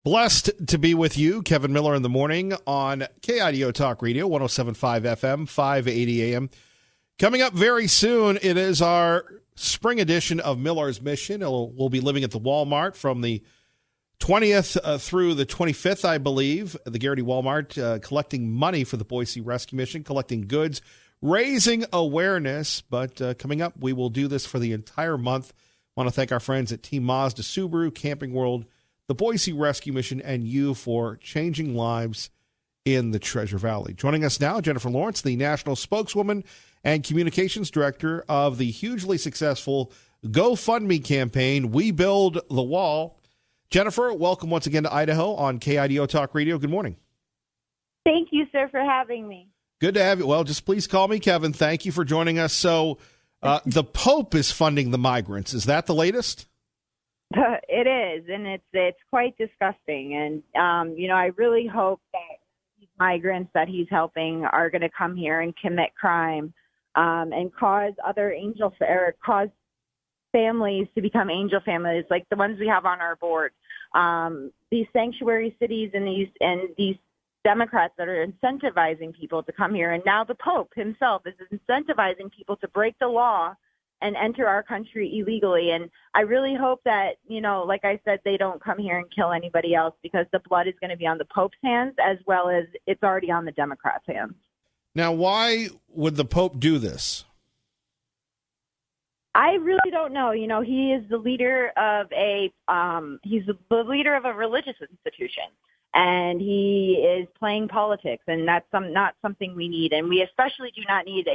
Blessed to be with you, Kevin Miller, in the morning on KIDO Talk Radio, 107.5 FM, 580 AM. Coming up very soon, it is our spring edition of Miller's Mission. We'll be living at the Walmart from the 20th through the 25th, I believe, the Garrity Walmart, collecting money for the Boise Rescue Mission, collecting goods, raising awareness. But coming up, we will do this for the entire month. I want to thank our friends at Team Mazda Subaru, Camping World, the Boise Rescue Mission, and you for changing lives in the Treasure Valley. Joining us now, Jennifer Lawrence, the national spokeswoman and communications director of the hugely successful GoFundMe campaign, We Build the Wall. Jennifer, welcome once again to Idaho on KIDO Talk Radio. Good morning. Thank you, sir, for having me. Good to have you. Well, just please call me Kevin. Thank you for joining us. So the Pope is funding the migrants. Is that the latest? It is, and it's quite disgusting. And, I really hope that these migrants that he's helping are going to come here and commit crime and cause cause families to become angel families like the ones we have on our board. These sanctuary cities and these Democrats that are incentivizing people to come here, and now the Pope himself is incentivizing people to break the law and enter our country illegally. And I really hope that, like I said, they don't come here and kill anybody else, because the blood is going to be on the Pope's hands as well as it's already on the Democrats' hands. Now, why would the Pope do this? I really don't know. He is the leader of he's the leader of a religious institution, and he is playing politics, and that's not something we need. And we especially do not need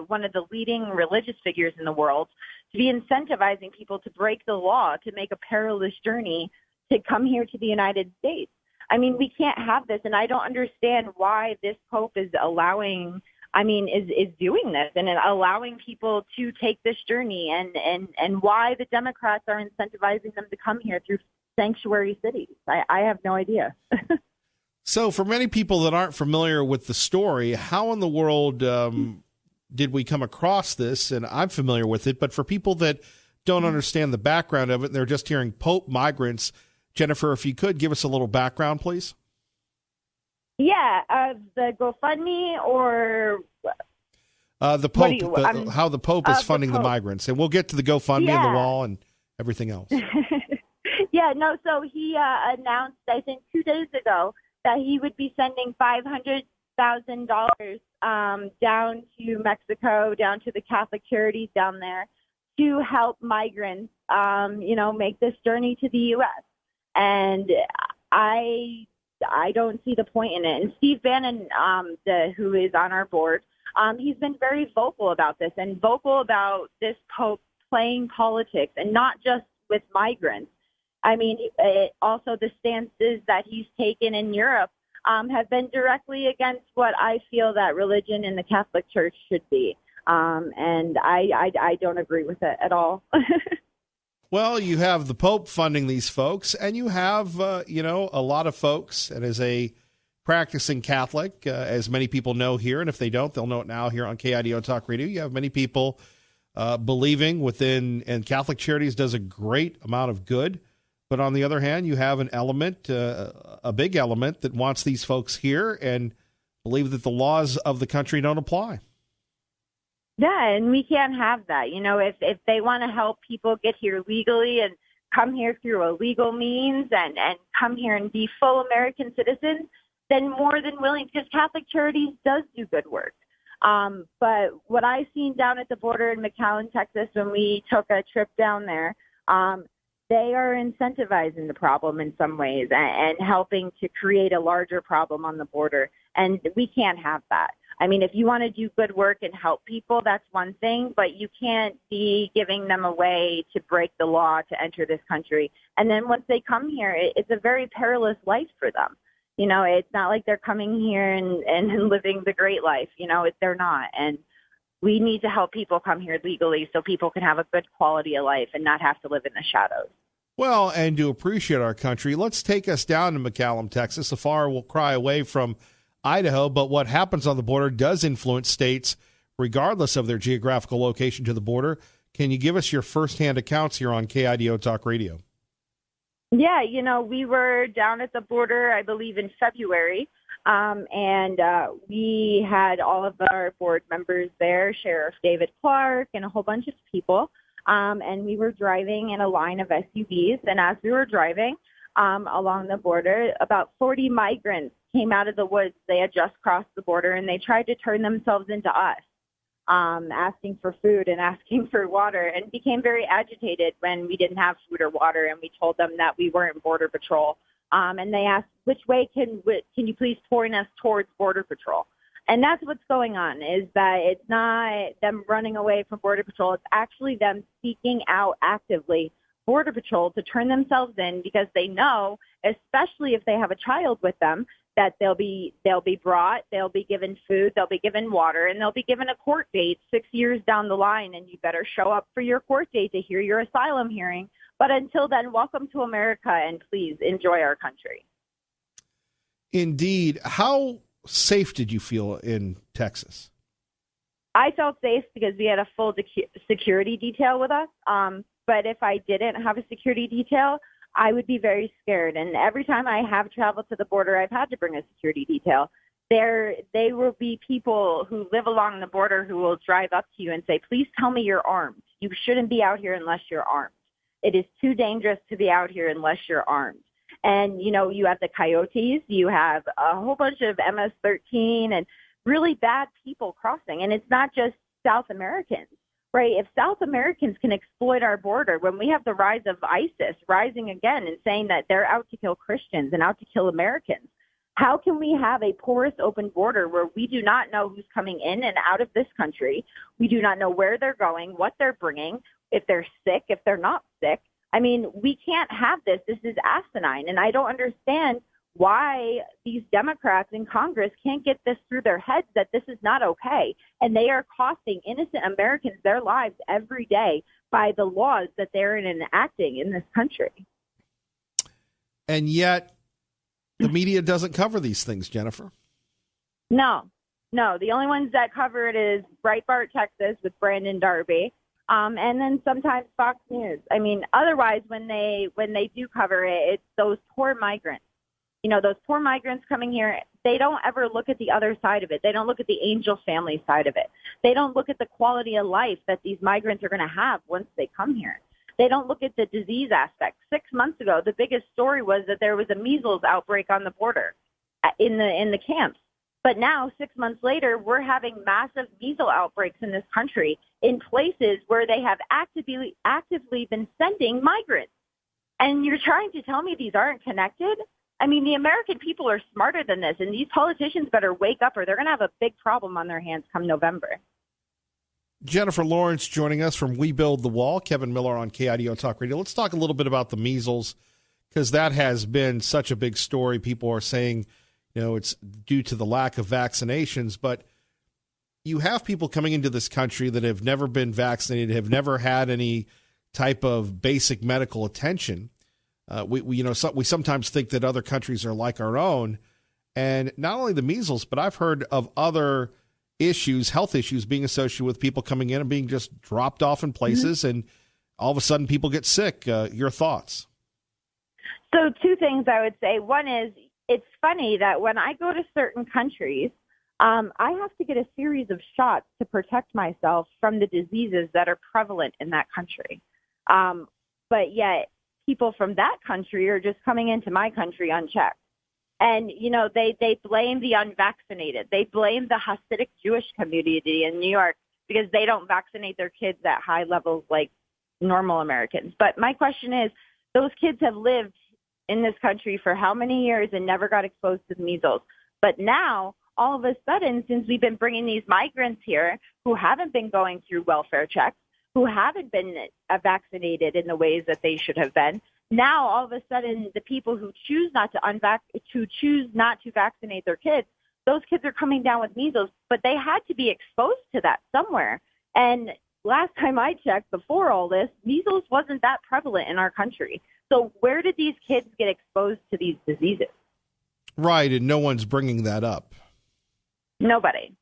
one of the leading religious figures in the world to be incentivizing people to break the law, to make a perilous journey to come here to the United States. I mean, we can't have this, and I don't understand why this Pope is is doing this and allowing people to take this journey, and why the Democrats are incentivizing them to come here through sanctuary cities. I have no idea. So for many people that aren't familiar with the story, how in the world did we come across this? And I'm familiar with it, but for people that don't understand the background of it, and they're just hearing Pope migrants, Jennifer, if you could give us a little background, please. Yeah, the GoFundMe or the Pope, how the Pope is funding the migrants. And we'll get to the GoFundMe and the wall and everything else. So he announced, I think 2 days ago, that he would be sending $500,000 down to Mexico, down to the Catholic Charities down there, to help migrants, make this journey to the U.S. And I don't see the point in it. And Steve Bannon, who is on our board, he's been very vocal about this, and vocal about this Pope playing politics, and not just with migrants. I mean, also the stances that he's taken in Europe have been directly against what I feel that religion in the Catholic Church should be. And I don't agree with it at all. Well, you have the Pope funding these folks, and you have, a lot of folks, and as a practicing Catholic, as many people know here, and if they don't, they'll know it now here on KIDO Talk Radio, you have many people believing within, and Catholic Charities does a great amount of good. But on the other hand, you have an element, a big element, that wants these folks here and believe that the laws of the country don't apply. Yeah, and we can't have that. If they want to help people get here legally and come here through a legal means and come here and be full American citizens, then more than willing, because Catholic Charities does do good work. But what I've seen down at the border in McAllen, Texas, when we took a trip down there, they are incentivizing the problem in some ways and helping to create a larger problem on the border. And we can't have that. I mean, if you want to do good work and help people, that's one thing, but you can't be giving them a way to break the law to enter this country. And then once they come here, it's a very perilous life for them. It's not like they're coming here and living the great life. They're not. And we need to help people come here legally so people can have a good quality of life and not have to live in the shadows. Well, and to appreciate our country, let's take us down to McAllen, Texas. Afar will cry away from Idaho, but what happens on the border does influence states regardless of their geographical location to the border. Can you give us your firsthand accounts here on KIDO Talk Radio? Yeah, we were down at the border, I believe, in February, and we had all of our board members there, Sheriff David Clark, and a whole bunch of people. And we were driving in a line of SUVs, and as we were driving along the border, about 40 migrants came out of the woods. They had just crossed the border, and they tried to turn themselves into us. Asking for food and asking for water, and became very agitated when we didn't have food or water, and we told them that we weren't Border Patrol. And they asked, which way can you please point us towards Border Patrol? And that's what's going on, is that it's not them running away from Border Patrol. It's actually them seeking out actively Border Patrol to turn themselves in, because they know, especially if they have a child with them, that they'll be brought, they'll be given food, they'll be given water, and they'll be given a court date 6 years down the line, and you better show up for your court date to hear your asylum hearing. But until then, welcome to America, and please enjoy our country. Indeed. How safe did you feel in Texas? I felt safe because we had a full security detail with us. But if I didn't have a security detail, I would be very scared. And every time I have traveled to the border, I've had to bring a security detail. They will be people who live along the border who will drive up to you and say, please tell me you're armed. You shouldn't be out here unless you're armed. It is too dangerous to be out here unless you're armed. And, you have the coyotes, you have a whole bunch of MS-13 and really bad people crossing. And it's not just South Americans. Right. If South Americans can exploit our border, when we have the rise of ISIS rising again and saying that they're out to kill Christians and out to kill Americans, how can we have a porous open border where we do not know who's coming in and out of this country? We do not know where they're going, what they're bringing, if they're sick, if they're not sick. I mean, we can't have this. This is asinine. And I don't understand why these Democrats in Congress can't get this through their heads that this is not okay. And they are costing innocent Americans their lives every day by the laws that they're enacting in this country. And yet the media doesn't cover these things, Jennifer. No. The only ones that cover it is Breitbart, Texas with Brandon Darby. And then sometimes Fox News. I mean, otherwise, when they do cover it, it's those poor migrants. Those poor migrants coming here, they don't ever look at the other side of it. They don't look at the angel family side of it. They don't look at the quality of life that these migrants are going to have once they come here. They don't look at the disease aspect. 6 months ago, the biggest story was that there was a measles outbreak on the border in the camps. But now, 6 months later, we're having massive measles outbreaks in this country in places where they have actively been sending migrants. And you're trying to tell me these aren't connected? I mean, the American people are smarter than this, and these politicians better wake up or they're going to have a big problem on their hands come November. Jennifer Lawrence joining us from We Build the Wall. Kevin Miller on KIDO Talk Radio. Let's talk a little bit about the measles, because that has been such a big story. People are saying, it's due to the lack of vaccinations, but you have people coming into this country that have never been vaccinated, have never had any type of basic medical attention. We sometimes think that other countries are like our own, and not only the measles, but I've heard of other issues, health issues, being associated with people coming in and being just dropped off in places, and all of a sudden people get sick. Your thoughts? So two things I would say. One is, it's funny that when I go to certain countries, I have to get a series of shots to protect myself from the diseases that are prevalent in that country. But yet, people from that country are just coming into my country unchecked. And, they blame the unvaccinated. They blame the Hasidic Jewish community in New York because they don't vaccinate their kids at high levels like normal Americans. But my question is, those kids have lived in this country for how many years and never got exposed to the measles? But now, all of a sudden, since we've been bringing these migrants here who haven't been going through welfare checks, who haven't been vaccinated in the ways that they should have been. Now, all of a sudden, the people who choose not to vaccinate their kids, those kids are coming down with measles, but they had to be exposed to that somewhere. And last time I checked, before all this, measles wasn't that prevalent in our country. So where did these kids get exposed to these diseases? Right, and no one's bringing that up. Nobody.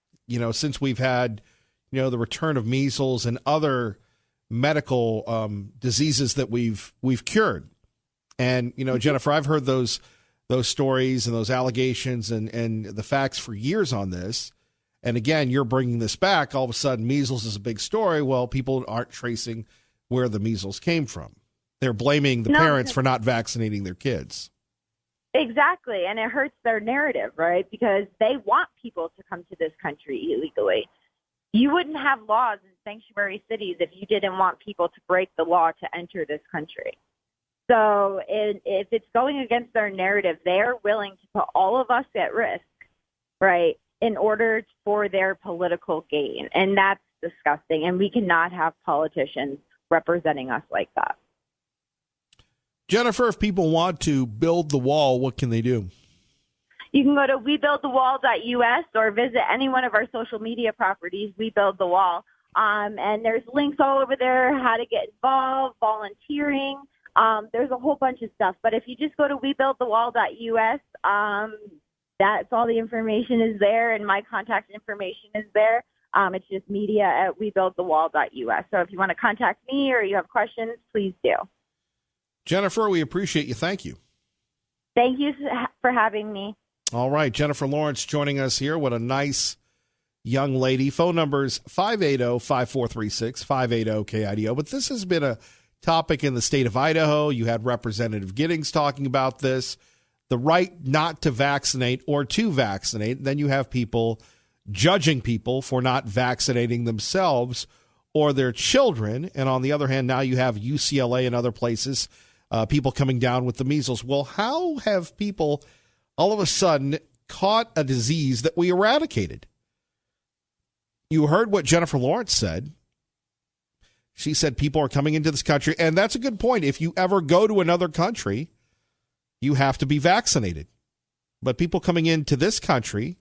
Since we've had the return of measles and other medical diseases that we've cured. And, Jennifer, I've heard those stories and those allegations and the facts for years on this. And again, you're bringing this back. All of a sudden, measles is a big story. Well, people aren't tracing where the measles came from. They're blaming the parents for not vaccinating their kids. Exactly. And it hurts their narrative, right? Because they want people to come to this country illegally. You wouldn't have laws in sanctuary cities if you didn't want people to break the law to enter this country. So if it's going against their narrative, they're willing to put all of us at risk, right, in order for their political gain. And that's disgusting. And we cannot have politicians representing us like that. Jennifer, if people want to build the wall, what can they do? You can go to webuildthewall.us or visit any one of our social media properties, We Build the Wall. And there's links all over there, how to get involved, volunteering. There's a whole bunch of stuff. But if you just go to webuildthewall.us, that's all the information is there, and my contact information is there. It's just media at webuildthewall.us. So if you want to contact me or you have questions, please do. Jennifer, we appreciate you. Thank you. Thank you for having me. All right. Jennifer Lawrence joining us here. What a nice young lady. Phone numbers 580-5436, 580-KIDO. But this has been a topic in the state of Idaho. You had Representative Giddings talking about this, the right not to vaccinate or to vaccinate. Then you have people judging people for not vaccinating themselves or their children. And on the other hand, now you have UCLA and other places, people coming down with the measles. Well, how have people all of a sudden caught a disease that we eradicated? You heard what Jennifer Lawrence said. She said people are coming into this country, and that's a good point. If you ever go to another country, you have to be vaccinated. But people coming into this country,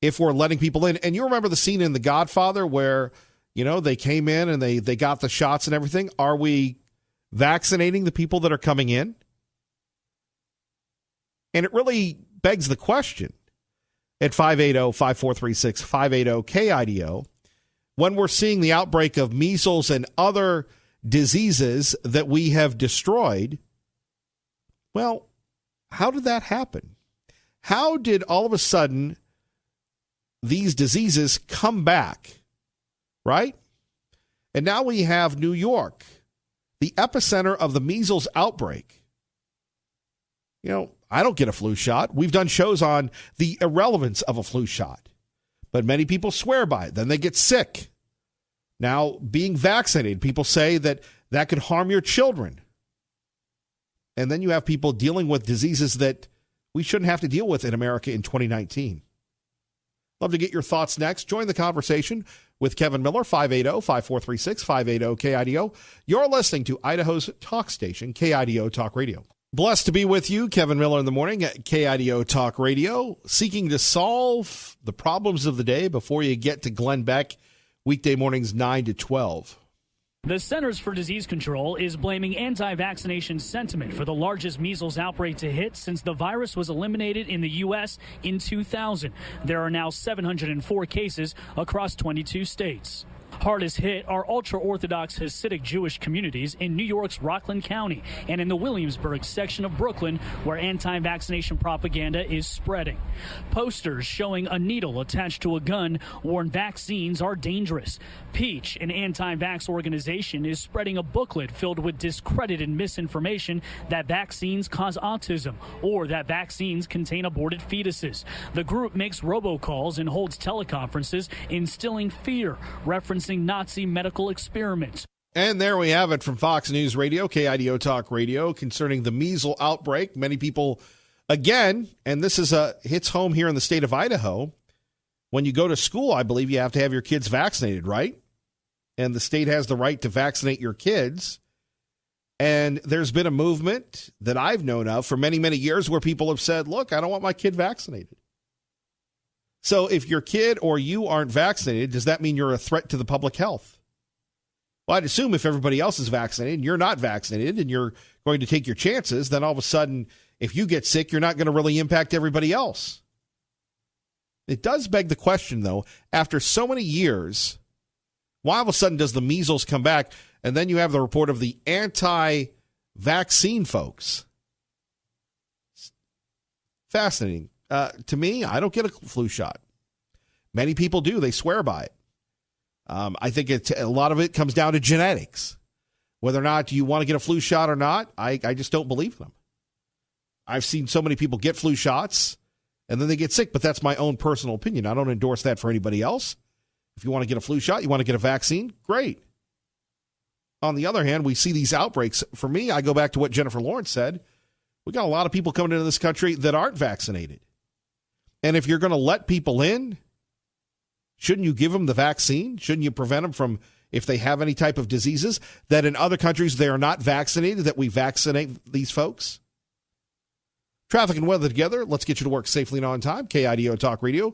if we're letting people in, and you remember the scene in The Godfather where, they came in and they got the shots and everything. Are we vaccinating the people that are coming in? And it really begs the question at 580-5436, 580-KIDO, when we're seeing the outbreak of measles and other diseases that we have destroyed. Well, how did that happen? How did all of a sudden these diseases come back, right? And now we have New York, the epicenter of the measles outbreak. I don't get a flu shot. We've done shows on the irrelevance of a flu shot, but many people swear by it. Then they get sick. Now, being vaccinated, people say that could harm your children. And then you have people dealing with diseases that we shouldn't have to deal with in America in 2019. Love to get your thoughts next. Join the conversation with Kevin Miller, 580-5436, 580-KIDO. You're listening to Idaho's talk station, KIDO Talk Radio. Blessed to be with you, Kevin Miller in the morning at KIDO Talk Radio, seeking to solve the problems of the day before you get to Glenn Beck, weekday mornings 9 to 12. The Centers for Disease Control is blaming anti-vaccination sentiment for the largest measles outbreak to hit since the virus was eliminated in the U.S. in 2000. There are now 704 cases across 22 states. Hardest hit are ultra-Orthodox Hasidic Jewish communities in New York's Rockland County and in the Williamsburg section of Brooklyn, where anti-vaccination propaganda is spreading. Posters showing a needle attached to a gun warn vaccines are dangerous. Peach, an anti-vax organization, is spreading a booklet filled with discredited misinformation that vaccines cause autism or that vaccines contain aborted fetuses. The group makes robocalls and holds teleconferences instilling fear, referencing Nazi medical experiments. And there we have it from Fox News Radio, KIDO Talk Radio, concerning the measles outbreak. Many people, again, and this hits home here in the state of Idaho, when you go to school, I believe you have to have your kids vaccinated, right? And the state has the right to vaccinate your kids. And there's been a movement that I've known of for many, many years where people have said, look, I don't want my kid vaccinated. So if your kid or you aren't vaccinated, does that mean you're a threat to the public health? Well, I'd assume if everybody else is vaccinated and you're not vaccinated and you're going to take your chances, then all of a sudden, if you get sick, you're not going to really impact everybody else. It does beg the question, though, after so many years, why all of a sudden does the measles come back? And then you have the report of the anti-vaccine folks Fascinating. To me, I don't get a flu shot. Many people do. They swear by it. I think a lot of it comes down to genetics. Whether or not you want to get a flu shot or not, I just don't believe them. I've seen so many people get flu shots and then they get sick, but that's my own personal opinion. I don't endorse that for anybody else. If you want to get a flu shot, you want to get a vaccine, great. On the other hand, we see these outbreaks. For me, I go back to what Jennifer Lawrence said. We got a lot of people coming into this country that aren't vaccinated. And if you're going to let people in, shouldn't you give them the vaccine? Shouldn't you prevent them from, if they have any type of diseases, that in other countries they are not vaccinated, that we vaccinate these folks? Traffic and weather together. Let's get you to work safely and on time. KIDO Talk Radio.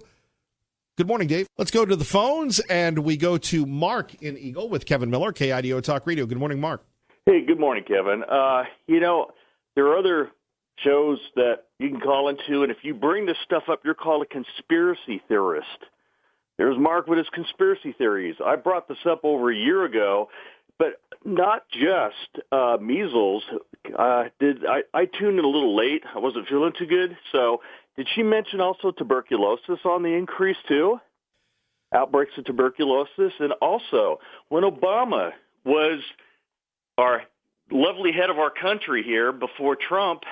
Good morning, Dave. Let's go to the phones, and we go to Mark in Eagle with Kevin Miller, KIDO Talk Radio. Good morning, Mark. Hey, good morning, Kevin. There are other shows that you can call into, and if you bring this stuff up, you're called a conspiracy theorist. There's Mark with his conspiracy theories. I brought this up over a year ago, but not just measles. I tuned in a little late. I wasn't feeling too good. So did she mention also tuberculosis on the increase too? Outbreaks of tuberculosis. And also, when Obama was our lovely head of our country here before Trump,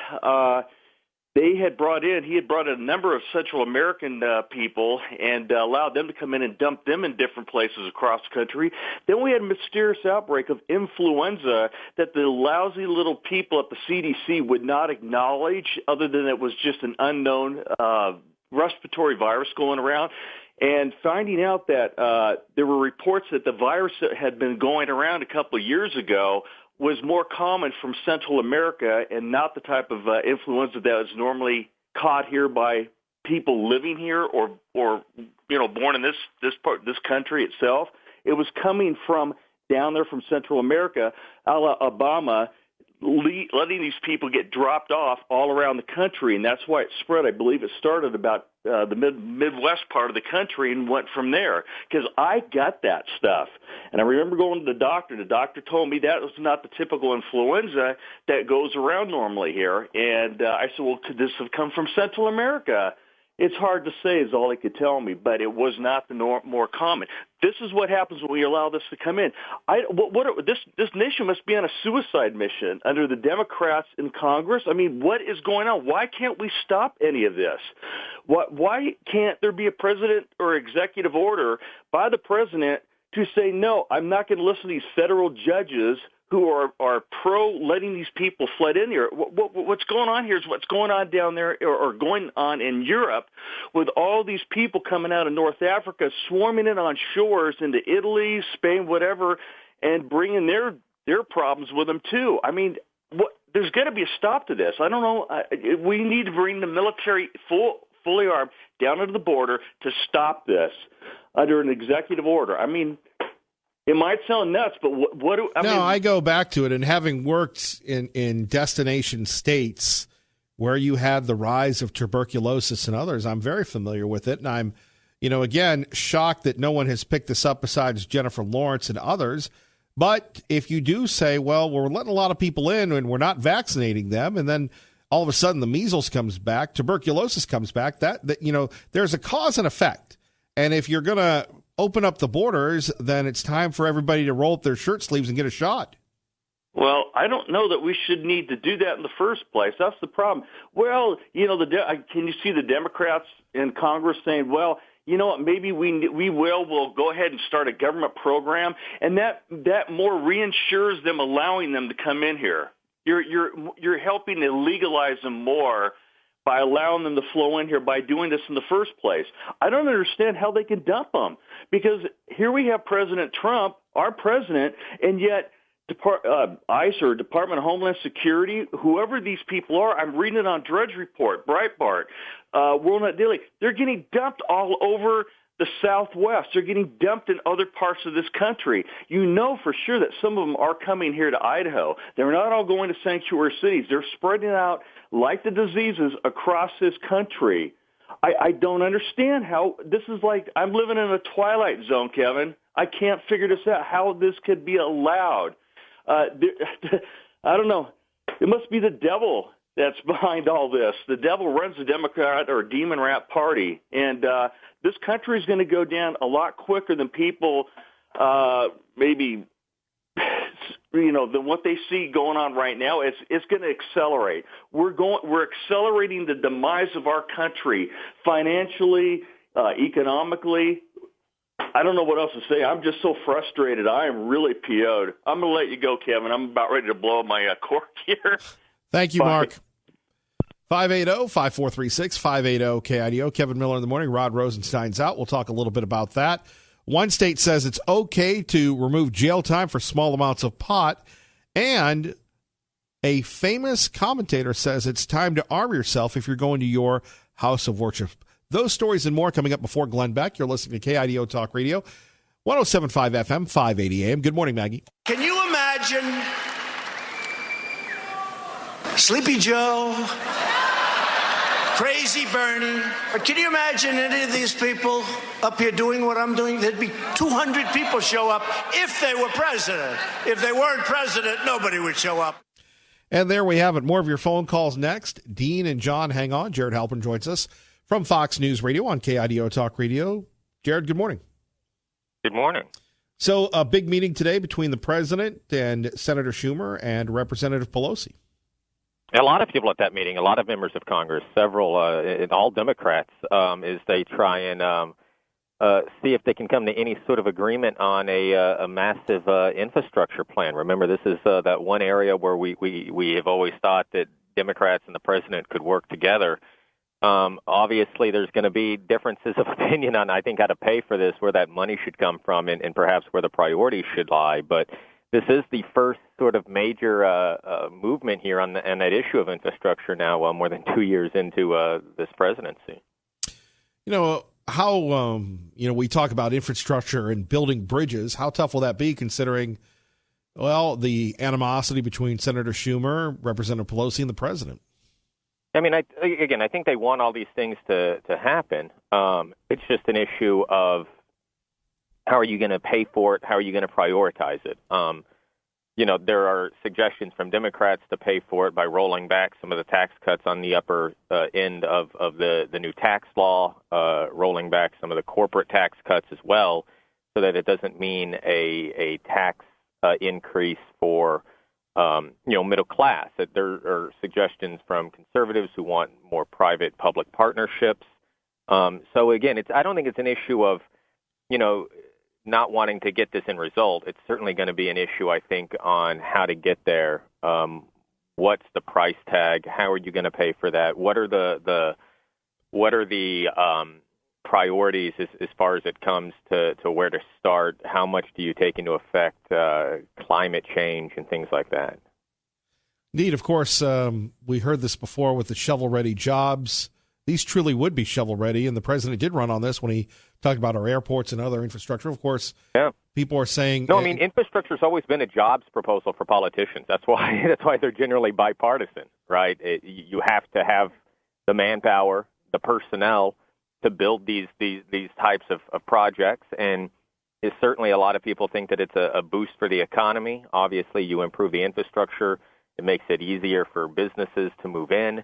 he had brought in a number of Central American people and allowed them to come in and dump them in different places across the country. Then we had a mysterious outbreak of influenza that the lousy little people at the CDC would not acknowledge, other than it was just an unknown respiratory virus going around. And finding out that there were reports that the virus that had been going around a couple of years ago was more common from Central America and not the type of influenza that is normally caught here by people living here or born in this country itself. It was coming from down there from Central America, a la Obama, letting these people get dropped off all around the country, and that's why it spread. I believe it started about the Midwest part of the country and went from there, because I got that stuff. And I remember going to the doctor. The doctor told me that was not the typical influenza that goes around normally here. And I said, well, could this have come from Central America? It's hard to say is all he could tell me, but it was not the more common. This is what happens when we allow this to come in. This nation must be on a suicide mission under the Democrats in Congress. I mean, what is going on? Why can't we stop any of this? Why can't there be a president or executive order by the president to say, no, I'm not going to listen to these federal judges who are pro letting these people flood in here. What's going on here is what's going on down there or going on in Europe with all these people coming out of North Africa, swarming in on shores into Italy, Spain, whatever, and bringing their problems with them too. I mean, there's got to be a stop to this. I don't know. We need to bring the military fully armed down to the border to stop this under an executive order. I mean, it might sound nuts, but I go back to it, and having worked in destination states where you had the rise of tuberculosis and others, I'm very familiar with it, and I'm, again, shocked that no one has picked this up besides Jennifer Lawrence and others. But if you do say, well, we're letting a lot of people in and we're not vaccinating them, and then all of a sudden the measles comes back, tuberculosis comes back, that there's a cause and effect. And if you're going to open up the borders, then it's time for everybody to roll up their shirt sleeves and get a shot. Well, I don't know that we should need to do that in the first place. That's the problem. Well, can you see the Democrats in Congress saying, well, you know what, maybe we'll go ahead and start a government program, and that more reinsures them allowing them to come in here. You're helping to legalize them more by allowing them to flow in here by doing this in the first place. I don't understand how they can dump them, because here we have President Trump, our president, and yet ICE or Department of Homeland Security, whoever these people are, I'm reading it on Drudge Report, Breitbart, World Net Daily, they're getting dumped all over the Southwest. They're getting dumped in other parts of this country. You know for sure that some of them are coming here to Idaho. They're not all going to sanctuary cities. They're spreading out like the diseases across this country. I don't understand how this is like I'm living in a twilight zone, Kevin. I can't figure this out, how this could be allowed. I don't know. It must be the devil that's behind all this. The devil runs the Democrat or demon rat party, and this country is going to go down a lot quicker than people maybe than what they see going on right now. It's going to accelerate. We're accelerating the demise of our country financially, economically. I don't know what else to say. I'm just so frustrated. I am really PO'd. I'm going to let you go, Kevin. I'm about ready to blow my cork here. Thank you, Bye. Mark. 580-5436, 580-KIDO. Kevin Miller in the morning. Rod Rosenstein's out. We'll talk a little bit about that. One state says it's okay to remove jail time for small amounts of pot. And a famous commentator says it's time to arm yourself if you're going to your house of worship. Those stories and more coming up before Glenn Beck. You're listening to KIDO Talk Radio, 107.5 FM, 580 AM. Good morning, Maggie. Can you imagine Sleepy Joe, Crazy Bernie, or can you imagine any of these people up here doing what I'm doing? There'd be 200 people show up if they were president. If they weren't president, nobody would show up. And there we have it. More of your phone calls next. Dean and John, hang on. Jared Halpern joins us from Fox News Radio on KIDO Talk Radio. Jared, good morning. Good morning. So a big meeting today between the president and Senator Schumer and Representative Pelosi. A lot of people at that meeting, a lot of members of Congress, several, all Democrats, as they try and see if they can come to any sort of agreement on a massive infrastructure plan. Remember, this is that one area where we have always thought that Democrats and the president could work together. Obviously, there's going to be differences of opinion on, I think, how to pay for this, where that money should come from, and perhaps where the priorities should lie. But this is the first sort of major movement here on that issue of infrastructure now, more than 2 years into this presidency. You know, how, we talk about infrastructure and building bridges. How tough will that be considering, well, the animosity between Senator Schumer, Representative Pelosi, and the president? I mean, I think they want all these things to happen. It's just an issue of how are you going to pay for it? How are you going to prioritize it? There are suggestions from Democrats to pay for it by rolling back some of the tax cuts on the upper end of the new tax law, rolling back some of the corporate tax cuts as well, so that it doesn't mean a tax increase for middle class. That there are suggestions from conservatives who want more private-public partnerships. So again, I don't think it's an issue of, not wanting to get this end result. It's certainly going to be an issue, I think, on how to get there. What's the price tag? How are you going to pay for that? What are the priorities as far as it comes to where to start? How much do you take into effect climate change and things like that? Indeed, of course, we heard this before with the shovel-ready jobs. These truly would be shovel-ready, and the president did run on this when he talked about our airports and other infrastructure. Of course, people are saying... No, I mean, infrastructure's always been a jobs proposal for politicians. That's why they're generally bipartisan, right? You have to have the manpower, the personnel to build these types of projects, and certainly a lot of people think that it's a boost for the economy. Obviously, you improve the infrastructure. It makes it easier for businesses to move in.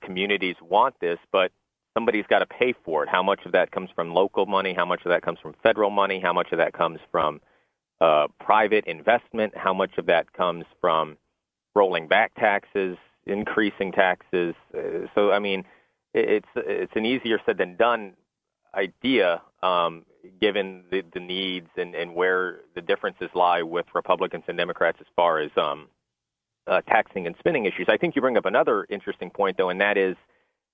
Communities want this, but somebody's got to pay for it. How much of that comes from local money? How much of that comes from federal money? How much of that comes from private investment? How much of that comes from rolling back taxes, increasing taxes? So, I mean, it's an easier said than done idea, given the needs and where the differences lie with Republicans and Democrats as far as taxing and spending issues. I think you bring up another interesting point, though, and that is,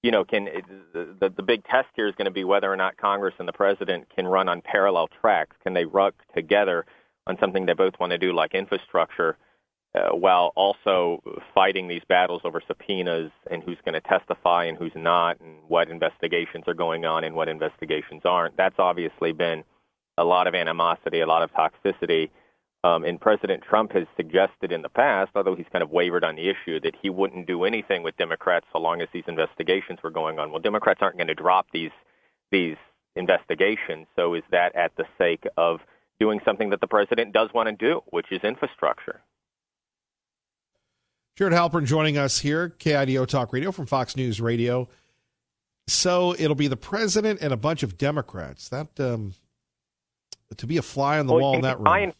the big test here is going to be whether or not Congress and the president can run on parallel tracks. Can they work together on something they both want to do, like infrastructure, while also fighting these battles over subpoenas and who's going to testify and who's not, and what investigations are going on and what investigations aren't? That's obviously been a lot of animosity, a lot of toxicity. And President Trump has suggested in the past, although he's kind of wavered on the issue, that he wouldn't do anything with Democrats so long as these investigations were going on. Well, Democrats aren't going to drop these investigations. So is that at the sake of doing something that the president does want to do, which is infrastructure? Jared Halpern joining us here, KIDO Talk Radio from Fox News Radio. So it'll be the president and a bunch of Democrats. That to be a fly on the wall in that room.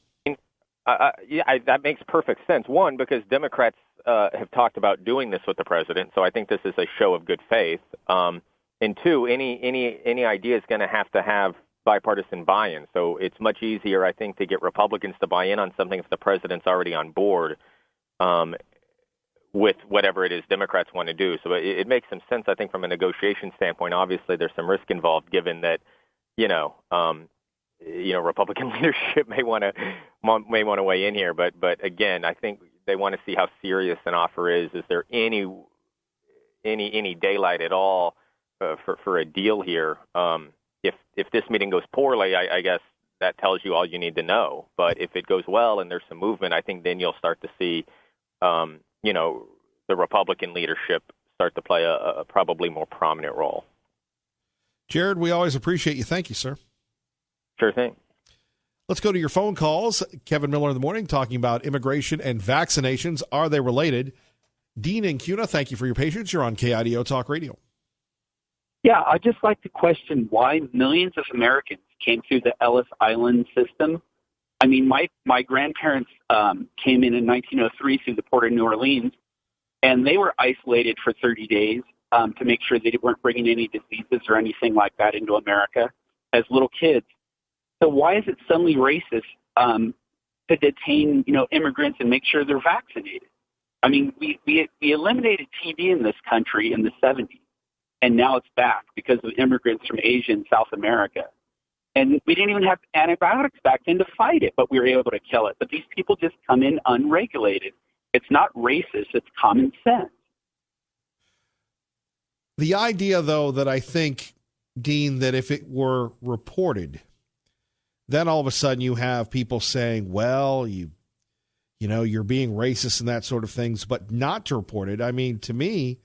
That makes perfect sense. One, because Democrats have talked about doing this with the president, so I think this is a show of good faith. And two, any idea is going to have bipartisan buy-in. So it's much easier, I think, to get Republicans to buy in on something if the president's already on board with whatever it is Democrats want to do. So it makes some sense, I think, from a negotiation standpoint. Obviously, there's some risk involved, given that Republican leadership may want to weigh in here, but again, I think they want to see how serious an offer is. Is there any daylight at all for a deal here? If this meeting goes poorly, I guess that tells you all you need to know. But if it goes well and there's some movement, I think then you'll start to see, the Republican leadership start to play a probably more prominent role. Jared, we always appreciate you. Thank you, sir. Sure thing. Let's go to your phone calls. Kevin Miller in the morning talking about immigration and vaccinations. Are they related? Dean and Cuna, thank you for your patience. You're on KIDO Talk Radio. Yeah, I'd just like to question why millions of Americans came through the Ellis Island system. I mean, my grandparents came in 1903 through the port of New Orleans, and they were isolated for 30 days to make sure they weren't bringing any diseases or anything like that into America as little kids. So why is it suddenly racist to detain, immigrants and make sure they're vaccinated? I mean, we eliminated TB in this country in the 70s, and now it's back because of immigrants from Asia and South America. And we didn't even have antibiotics back then to fight it, but we were able to kill it. But these people just come in unregulated. It's not racist. It's common sense. The idea, though, that I think, Dean, that if it were reported, then all of a sudden you have people saying, well, you're being racist and that sort of things, but not to report it. I mean, to me,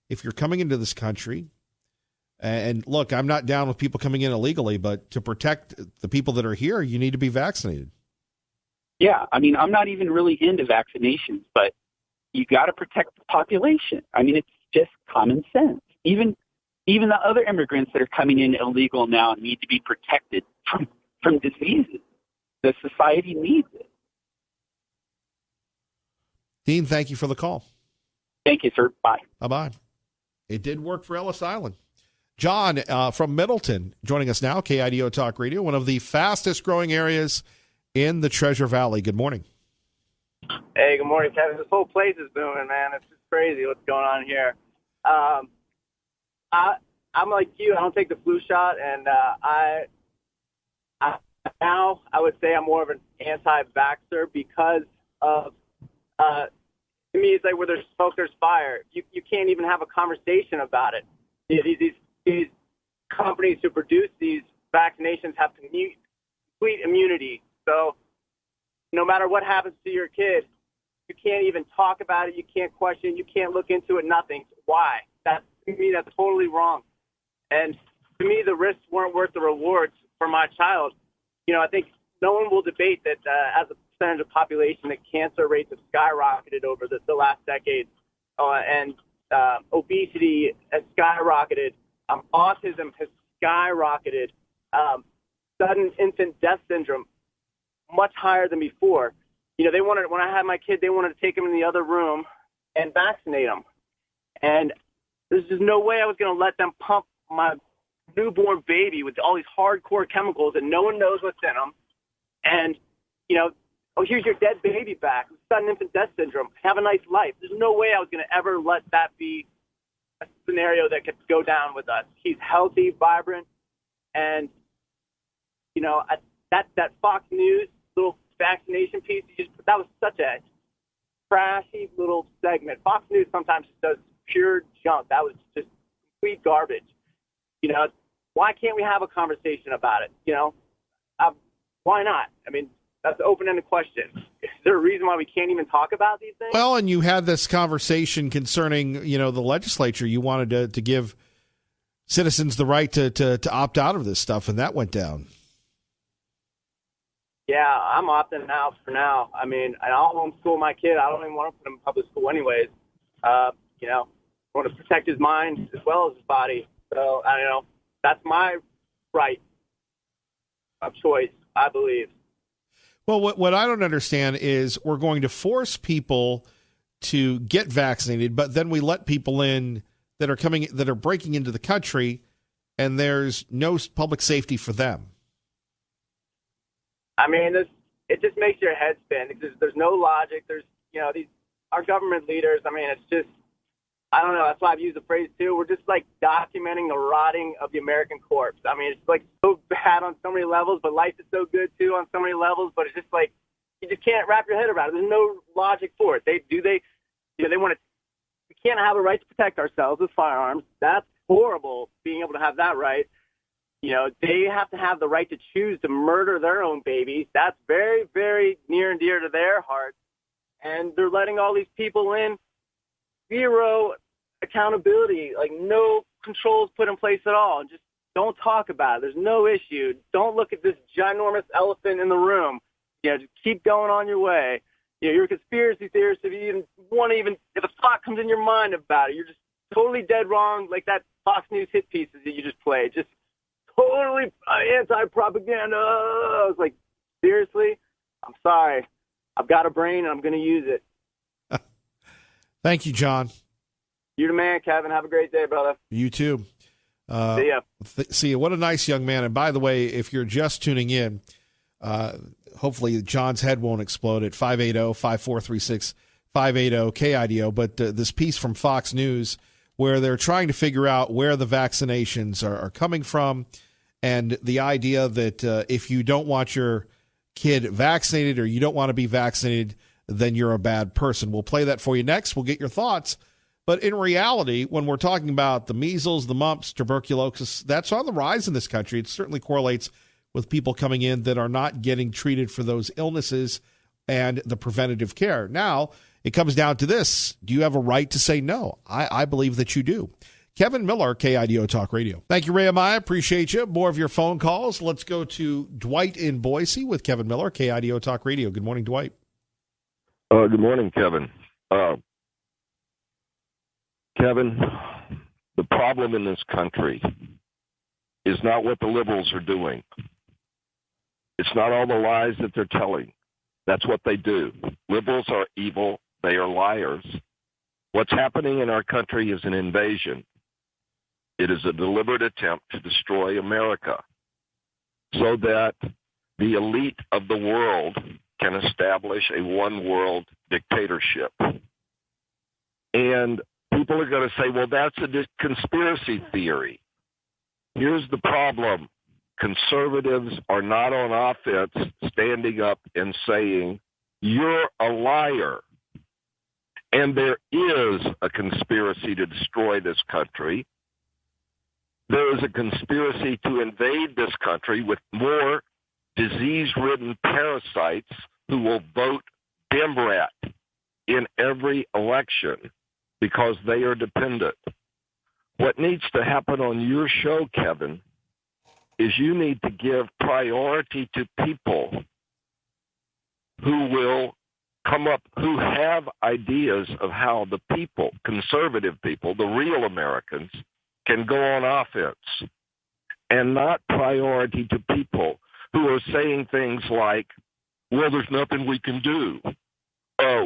if you're coming into this country, and look, I'm not down with people coming in illegally, but to protect the people that are here, you need to be vaccinated. Yeah, I mean, I'm not even really into vaccinations, but you got to protect the population. I mean, it's just common sense. Even the other immigrants that are coming in illegal now need to be protected from diseases. The society needs it. Dean, thank you for the call. Thank you, sir. Bye. Bye-bye. It did work for Ellis Island. John from Middleton joining us now, KIDO Talk Radio, one of the fastest growing areas in the Treasure Valley. Good morning. Hey, good morning, Kevin. This whole place is booming, man. It's just crazy what's going on here. I'm like you. I don't take the flu shot, and I would say I'm more of an anti-vaxxer because of to me, it's like where there's smoke, there's fire. You can't even have a conversation about it. These companies who produce these vaccinations have complete immunity. So no matter what happens to your kid, you can't even talk about it. You can't question. You can't look into it. Nothing. Why? To me, that's totally wrong. And to me, the risks weren't worth the rewards for my child. I think no one will debate that as a percentage of population, that cancer rates have skyrocketed over the last decade, and obesity has skyrocketed. Autism has skyrocketed. Sudden infant death syndrome, much higher than before. When I had my kid, they wanted to take him in the other room and vaccinate him. And there's just no way I was going to let them pump my newborn baby with all these hardcore chemicals that no one knows what's in them. And, here's your dead baby back. Sudden infant death syndrome. Have a nice life. There's no way I was going to ever let that be a scenario that could go down with us. He's healthy, vibrant, and, that Fox News little vaccination piece, that was such a trashy little segment. Fox News sometimes just does pure junk. That was just complete garbage. Why can't we have a conversation about it? Why not? I mean, that's an open-ended question. Is there a reason why we can't even talk about these things? Well, and you had this conversation concerning, the legislature. You wanted to give citizens the right to opt out of this stuff, and that went down. Yeah, I'm opting out for now. I mean, and I'll homeschool my kid. I don't even want to put him in public school anyways. You know, I want to protect his mind as well as his body. So, I don't know. That's my right of choice, I believe. Well, what I don't understand is we're going to force people to get vaccinated, but then we let people in that are breaking into the country, and there's no public safety for them. I mean, it just makes your head spin because there's no logic. There's, our government leaders, I mean, it's just, I don't know. That's why I've used the phrase too. We're just like documenting the rotting of the American corpse. I mean, it's like so bad on so many levels, but life is so good too on so many levels. But it's just like you just can't wrap your head around it. There's no logic for it. They want to. We can't have a right to protect ourselves with firearms. That's horrible. Being able to have that right. They have to have the right to choose to murder their own babies. That's very, very near and dear to their hearts. And they're letting all these people in. Zero accountability, like no controls put in place at all. Just don't talk about it. There's no issue. Don't look at this ginormous elephant in the room. Just keep going on your way. You're a conspiracy theorist if you if a thought comes in your mind about it, you're just totally dead wrong, like that Fox News hit pieces that you just played. Just totally anti-propaganda. I was like, seriously? I'm sorry. I've got a brain and I'm going to use it. Thank you, John. You're the man, Kevin. Have a great day, brother. You too. See ya. See ya. What a nice young man. And by the way, if you're just tuning in, hopefully John's head won't explode at 580-5436, 580-KIDO. But this piece from Fox News where they're trying to figure out where the vaccinations are coming from, and the idea that if you don't want your kid vaccinated or you don't want to be vaccinated, then you're a bad person. We'll play that for you next. We'll get your thoughts. But in reality, when we're talking about the measles, the mumps, tuberculosis, that's on the rise in this country. It certainly correlates with people coming in that are not getting treated for those illnesses and the preventative care. Now, it comes down to this. Do you have a right to say no? I believe that you do. Kevin Miller, KIDO Talk Radio. Thank you, Ray Amaya. Appreciate you. More of your phone calls. Let's go to Dwight in Boise with Kevin Miller, KIDO Talk Radio. Good morning, Dwight. Good morning, Kevin. Kevin, the problem in this country is not what the liberals are doing. It's not all the lies that they're telling. That's what they do. Liberals are evil. They are liars. What's happening in our country is an invasion. It is a deliberate attempt to destroy America so that the elite of the world can establish a one-world dictatorship. And people are going to say, well, that's a conspiracy theory. Here's the problem. Conservatives are not on offense standing up and saying, you're a liar. And there is a conspiracy to destroy this country. There is a conspiracy to invade this country with more disease-ridden parasites who will vote Democrat in every election because they are dependent. What needs to happen on your show, Kevin, is you need to give priority to people who will come up, who have ideas of how the people, conservative people, the real Americans, can go on offense, and not priority to people who are saying things like, well, there's nothing we can do.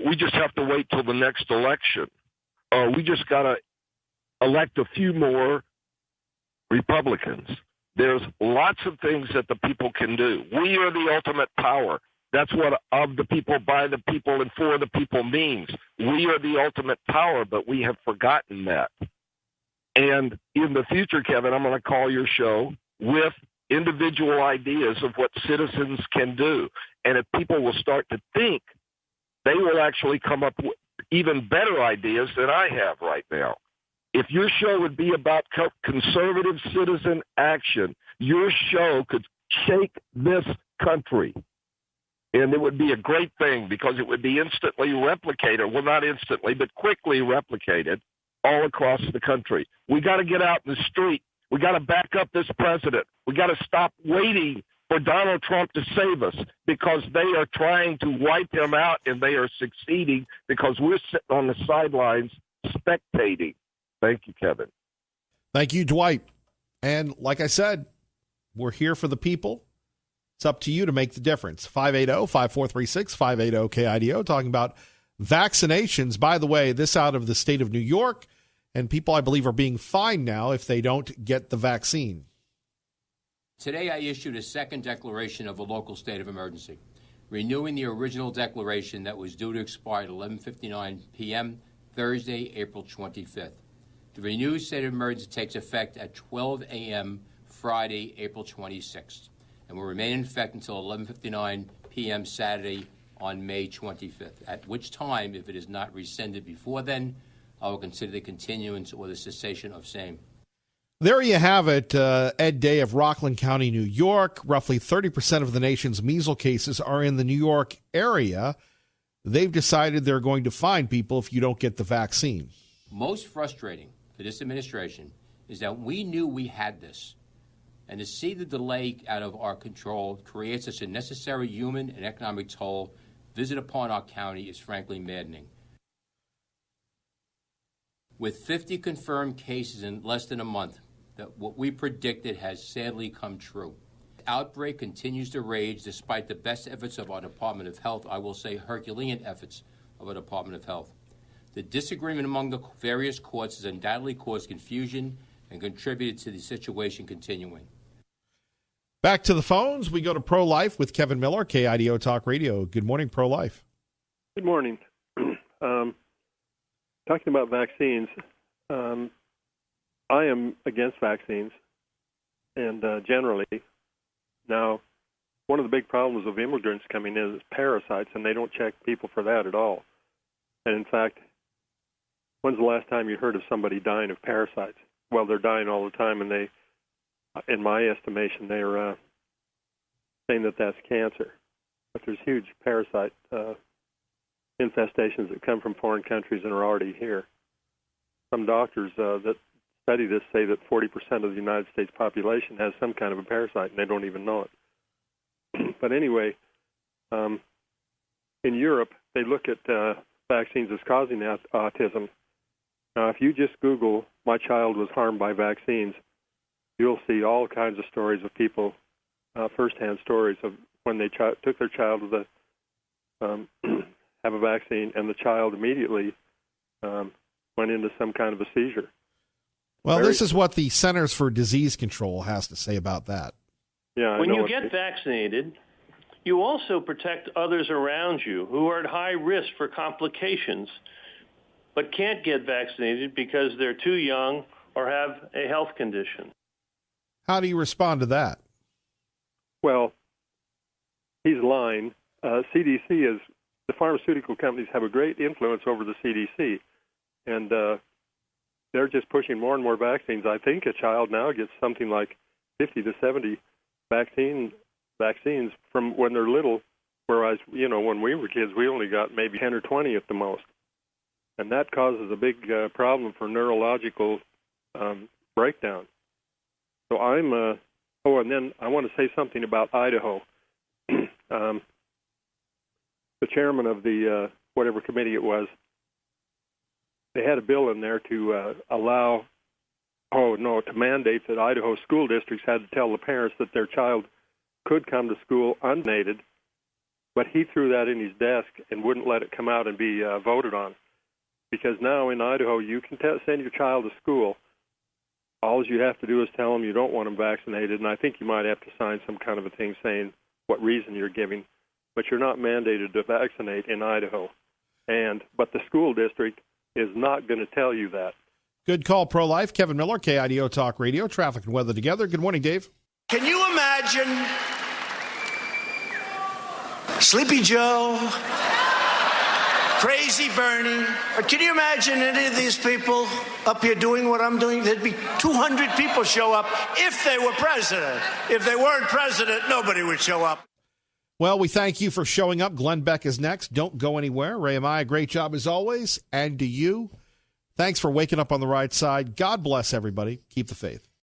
We just have to wait till the next election. We just got to elect a few more Republicans. There's lots of things that the people can do. We are the ultimate power. That's what of the people, by the people, and for the people means. We are the ultimate power, but we have forgotten that. And in the future, Kevin, I'm going to call your show with individual ideas of what citizens can do. And if people will start to think, they will actually come up with even better ideas than I have right now. If your show would be about conservative citizen action, your show could shake this country. And it would be a great thing because it would be instantly replicated. Well, not instantly, but quickly replicated all across the country. We got to get out in the street. We got to back up this president. We got to stop waiting for Donald Trump to save us, because they are trying to wipe him out, and they are succeeding because we're sitting on the sidelines spectating. Thank you, Kevin. Thank you, Dwight. And like I said, we're here for the people. It's up to you to make the difference. 580-5436, 580-KIDO, talking about vaccinations. By the way, this out of the state of New York, and people, I believe, are being fined now if they don't get the vaccine. Today, I issued a second declaration of a local state of emergency, renewing the original declaration that was due to expire at 11:59 p.m. Thursday, April 25th. The renewed state of emergency takes effect at 12 a.m. Friday, April 26th, and will remain in effect until 11:59 p.m. Saturday on May 25th, at which time, if it is not rescinded before then, I will consider the continuance or the cessation of same. There you have it, Ed Day of Rockland County, New York. Roughly 30% of the nation's measles cases are in the New York area. They've decided they're going to fine people if you don't get the vaccine. Most frustrating for this administration is that we knew we had this, and to see the delay out of our control creates such a necessary human and economic toll visited upon our county is frankly maddening. With 50 confirmed cases in less than a month, that what we predicted has sadly come true. The outbreak continues to rage despite the best efforts of our Department of Health, I will say Herculean efforts of our Department of Health. The disagreement among the various courts has undoubtedly caused confusion and contributed to the situation continuing. Back to the phones. We go to Pro-Life with Kevin Miller, KIDO Talk Radio. Good morning, Pro-Life. Good morning. Talking about vaccines, I am against vaccines, and generally. Now, one of the big problems of immigrants coming in is parasites, and they don't check people for that at all. And in fact, when's the last time you heard of somebody dying of parasites? Well, they're dying all the time, and they, in my estimation, they're saying that that's cancer. But there's huge parasite infestations that come from foreign countries and are already here. Some doctors that study this say that 40% of the United States population has some kind of a parasite, and they don't even know it. But anyway, in Europe, they look at vaccines as causing autism. Now, if you just Google, "my child was harmed by vaccines," you'll see all kinds of stories of people, firsthand stories of when they took their child to have a vaccine, and the child immediately went into some kind of a seizure. Well, this is what the Centers for Disease Control has to say about that. Yeah, when you get vaccinated, you also protect others around you who are at high risk for complications, but can't get vaccinated because they're too young or have a health condition. How do you respond to that? Well, he's lying. CDC is, the pharmaceutical companies have a great influence over the CDC, and they're just pushing more and more vaccines. I think a child now gets something like 50 to 70 vaccines from when they're little, whereas, when we were kids, we only got maybe 10 or 20 at the most. And that causes a big problem for neurological breakdown. So and then I want to say something about Idaho. The chairman of the whatever committee it was, they had a bill in there to mandate that Idaho school districts had to tell the parents that their child could come to school unvaccinated, but he threw that in his desk and wouldn't let it come out and be voted on. Because now in Idaho, you can send your child to school. All you have to do is tell them you don't want them vaccinated, and I think you might have to sign some kind of a thing saying what reason you're giving, but you're not mandated to vaccinate in Idaho. But the school district is not going to tell you that. Good call, Pro-Life. Kevin Miller, KIDO Talk Radio, traffic and weather together. Good morning, Dave. Can you imagine Sleepy Joe, Crazy Bernie, or can you imagine any of these people up here doing what I'm doing? There'd be 200 people show up if they were president. If they weren't president, nobody would show up. Well, we thank you for showing up. Glenn Beck is next. Don't go anywhere. Ray Amaya, great job as always. And to you, thanks for waking up on the right side. God bless everybody. Keep the faith.